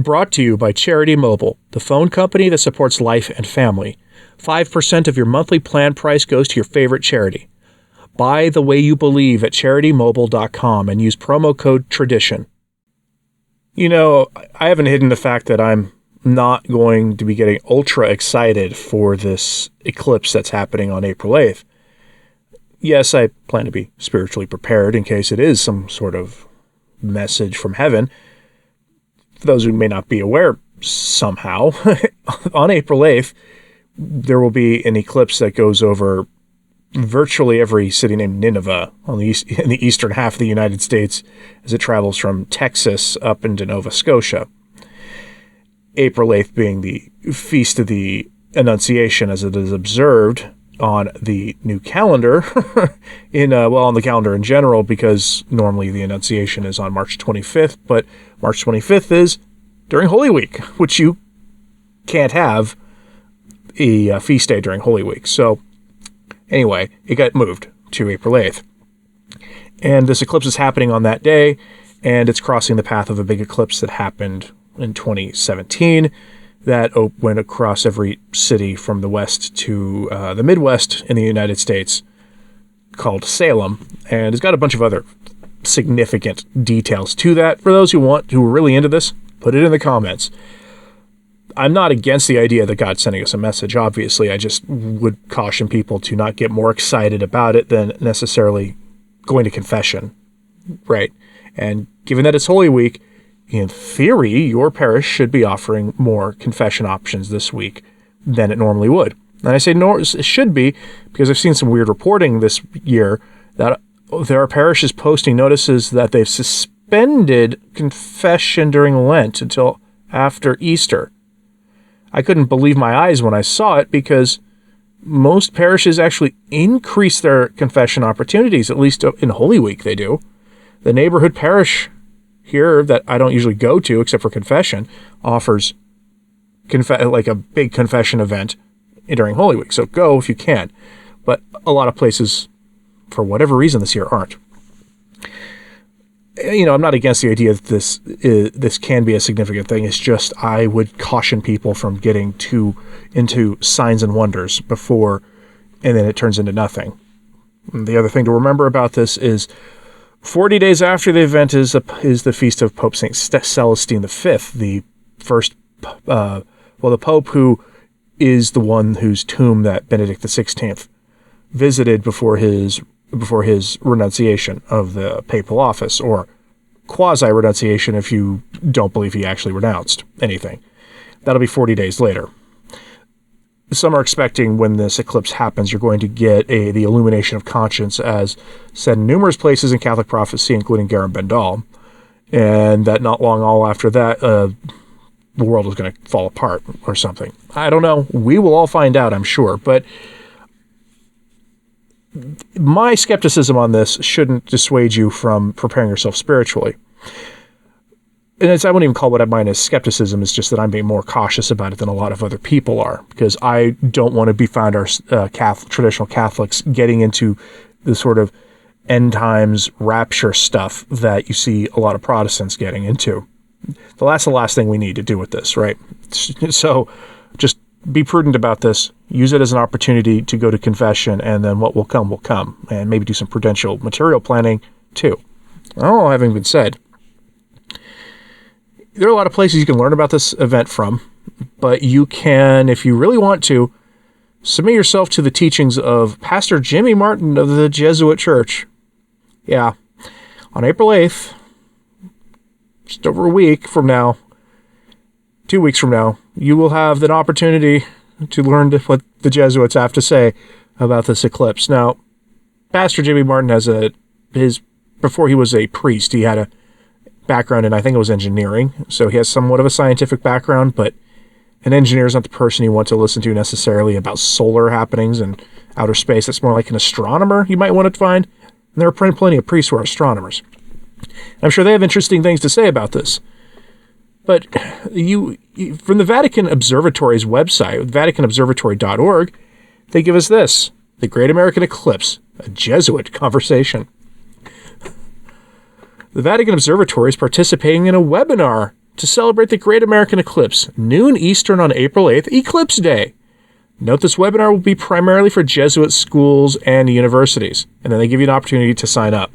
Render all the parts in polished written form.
brought to you by Charity Mobile, the phone company that supports life and family. 5% of your monthly plan price goes to your favorite charity. Buy the way you believe at CharityMobile.com and use promo code TRADITION. You know, I haven't hidden the fact that I'm not going to be getting ultra excited for this eclipse that's happening on April 8th. Yes, I plan to be spiritually prepared in case it is some sort of message from heaven. For those who may not be aware somehow, on April 8th, there will be an eclipse that goes over virtually every city named Nineveh in the eastern half of the United States as it travels from Texas up into Nova Scotia. April 8th being the Feast of the Annunciation as it is observed on the new calendar, on the calendar in general, because normally the Annunciation is on March 25th, but March 25th is during Holy Week, which you can't have a feast day during Holy Week. So anyway, it got moved to April 8th. And this eclipse is happening on that day, and it's crossing the path of a big eclipse that happened in 2017 that went across every city from the west to the Midwest in the United States, called Salem, and it's got a bunch of other significant details to that. For those who are really into this, put it in the comments. I'm not against the idea that God's sending us a message, obviously. I just would caution people to not get more excited about it than necessarily going to confession, right? And given that it's Holy Week, in theory, your parish should be offering more confession options this week than it normally would. And I say it should be because I've seen some weird reporting this year that there are parishes posting notices that they've suspended confession during Lent until after Easter. I couldn't believe my eyes when I saw it because most parishes actually increase their confession opportunities, at least in Holy Week they do. The neighborhood parish here that I don't usually go to except for confession offers like a big confession event during Holy Week. So go if you can. But a lot of places, for whatever reason this year, aren't. You know, I'm not against the idea that this can be a significant thing. It's just I would caution people from getting too into signs and wonders before, and then it turns into nothing. And the other thing to remember about this is 40 days after the event is the feast of Pope St. Celestine V, the first, the Pope who is the one whose tomb that Benedict XVI visited before his renunciation of the papal office, or quasi-renunciation if you don't believe he actually renounced anything. That'll be 40 days later. Some are expecting when this eclipse happens, you're going to get the illumination of conscience, as said in numerous places in Catholic prophecy, including Garam Bendal, and that not long all after that, the world is going to fall apart or something. I don't know. We will all find out, I'm sure. But my skepticism on this shouldn't dissuade you from preparing yourself spiritually. And I wouldn't even call what I mind as skepticism. It's just that I'm being more cautious about it than a lot of other people are, because I don't want to be found our traditional Catholics getting into the sort of end times rapture stuff that you see a lot of Protestants getting into. That's the last thing we need to do with this, right? So just be prudent about this. Use it as an opportunity to go to confession, and then what will come, and maybe do some prudential material planning too. All having been said, there are a lot of places you can learn about this event from, but you can, if you really want to, submit yourself to the teachings of Pastor Jimmy Martin of the Jesuit Church. Yeah, on April 8th, just over a week from now, 2 weeks from now, you will have an opportunity to learn what the Jesuits have to say about this eclipse. Now, Pastor Jimmy Martin has before he was a priest, he had a background in, I think it was engineering, so he has somewhat of a scientific background, but an engineer is not the person you want to listen to necessarily about solar happenings and outer space. It's more like an astronomer you might want to find, and there are plenty of priests who are astronomers. I'm sure they have interesting things to say about this. But from the Vatican Observatory's website, vaticanobservatory.org, they give us this: The Great American Eclipse, a Jesuit conversation. The Vatican Observatory is participating in a webinar to celebrate the Great American Eclipse, noon Eastern on April 8th, Eclipse Day. Note this webinar will be primarily for Jesuit schools and universities, and then they give you an opportunity to sign up.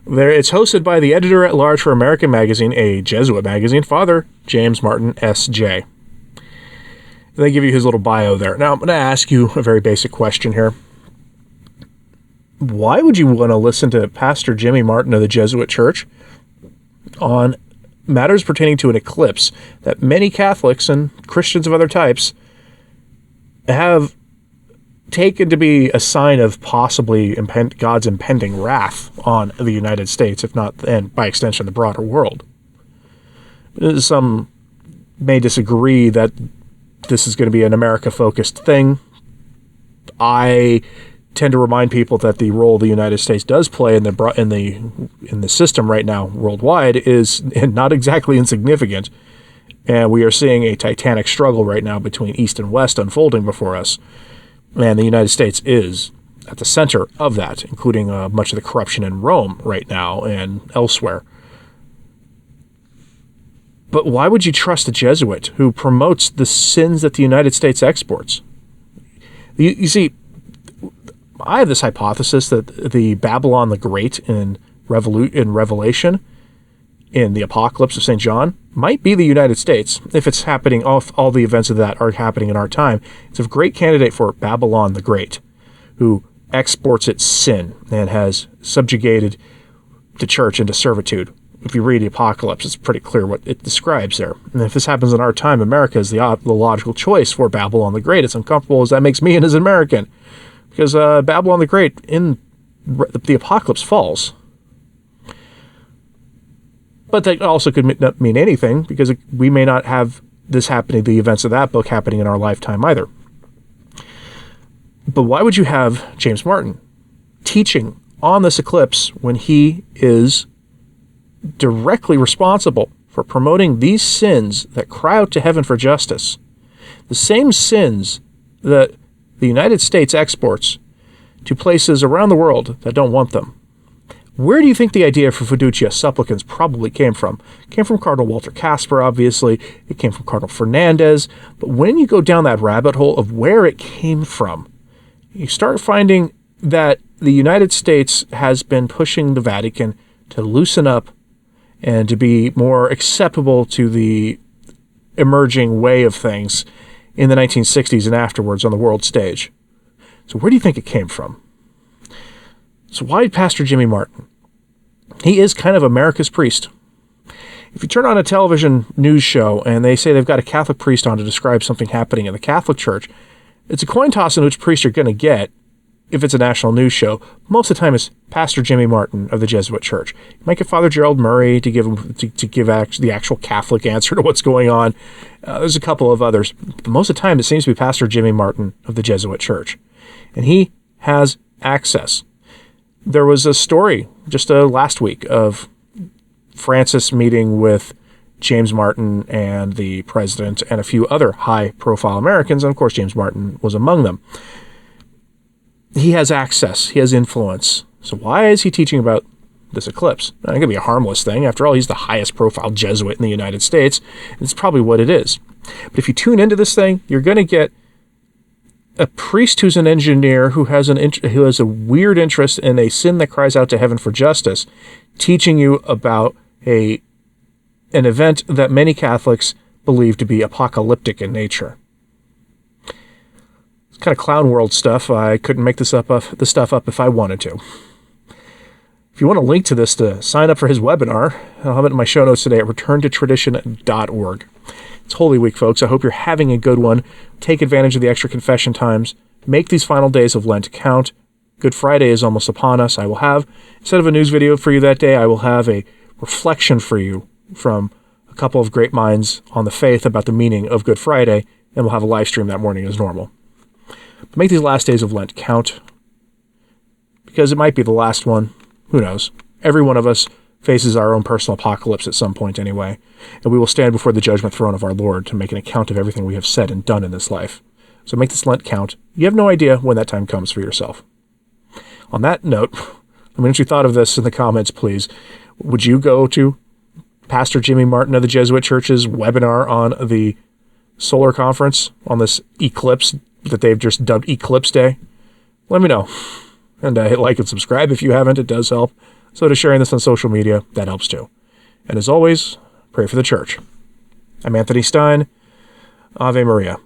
It's hosted by the editor-at-large for American Magazine, a Jesuit magazine, Father James Martin, S.J. They give you his little bio there. Now, I'm going to ask you a very basic question here. Why would you want to listen to Pastor Jimmy Martin of the Jesuit Church on matters pertaining to an eclipse that many Catholics and Christians of other types have taken to be a sign of possibly God's impending wrath on the United States, if not, and by extension, the broader world? Some may disagree that this is going to be an America-focused thing. I tend to remind people that the role the United States does play in the system right now worldwide is not exactly insignificant, and we are seeing a titanic struggle right now between East and West unfolding before us, and the United States is at the center of that, including much of the corruption in Rome right now and elsewhere. But why would you trust a Jesuit who promotes the sins that the United States exports? You see, I have this hypothesis that the Babylon the Great in Revelation, in the Apocalypse of St. John, might be the United States. If it's happening, all the events of that are happening in our time, it's a great candidate for Babylon the Great, who exports its sin and has subjugated the church into servitude. If you read the Apocalypse, it's pretty clear what it describes there. And if this happens in our time, America is the logical choice for Babylon the Great. As uncomfortable as that makes me and as an American. Because Babylon the Great in the Apocalypse falls. But that also could not mean anything, because we may not have this happening, the events of that book happening in our lifetime either. But why would you have James Martin teaching on this eclipse when he is directly responsible for promoting these sins that cry out to heaven for justice? The same sins that the United States exports to places around the world that don't want them. Where do you think the idea for fiducia supplicans probably came from? It came from Cardinal Walter Casper, obviously. It came from Cardinal Fernandez. But when you go down that rabbit hole of where it came from, you start finding that the United States has been pushing the Vatican to loosen up and to be more acceptable to the emerging way of things in the 1960s and afterwards on the world stage. So where do you think it came from? So why Pastor Jimmy Martin? He is kind of America's priest. If you turn on a television news show and they say they've got a Catholic priest on to describe something happening in the Catholic Church, it's a coin toss in which priest you're going to get if it's a national news show. Most of the time it's Pastor Jimmy Martin of the Jesuit Church. You might get Father Gerald Murray to give the actual Catholic answer to what's going on. There's a couple of others. But most of the time it seems to be Pastor Jimmy Martin of the Jesuit Church. And he has access. There was a story just last week of Francis meeting with James Martin and the president and a few other high-profile Americans, and of course James Martin was among them. He has access. He has influence. So why is he teaching about this eclipse? It's going to be a harmless thing. After all, he's the highest-profile Jesuit in the United States. It's probably what it is. But if you tune into this thing, you're going to get a priest who's an engineer who has a weird interest in a sin that cries out to heaven for justice, teaching you about an event that many Catholics believe to be apocalyptic in nature. It's kind of clown world stuff. I couldn't make this stuff up if I wanted to. If you want a link to this to sign up for his webinar, I'll have it in my show notes today at returntotradition.org. It's Holy Week, folks. I hope you're having a good one. Take advantage of the extra confession times. Make these final days of Lent count. Good Friday is almost upon us. I will have, instead of a news video for you that day, I will have a reflection for you from a couple of great minds on the faith about the meaning of Good Friday, and we'll have a live stream that morning as normal. But make these last days of Lent count, because it might be the last one. Who knows? Every one of us faces our own personal apocalypse at some point anyway, and we will stand before the judgment throne of our Lord to make an account of everything we have said and done in this life. So make this Lent count. You have no idea when that time comes for yourself. On that note, let me know what you thought of this in the comments, please. Would you go to Pastor Jimmy Martin of the Jesuit Church's webinar on the solar conference, on this eclipse that they've just dubbed Eclipse Day, let me know. And hit like and subscribe if you haven't. It does help. So to sharing this on social media, that helps too. And as always, pray for the church. I'm Anthony Stine. Ave Maria.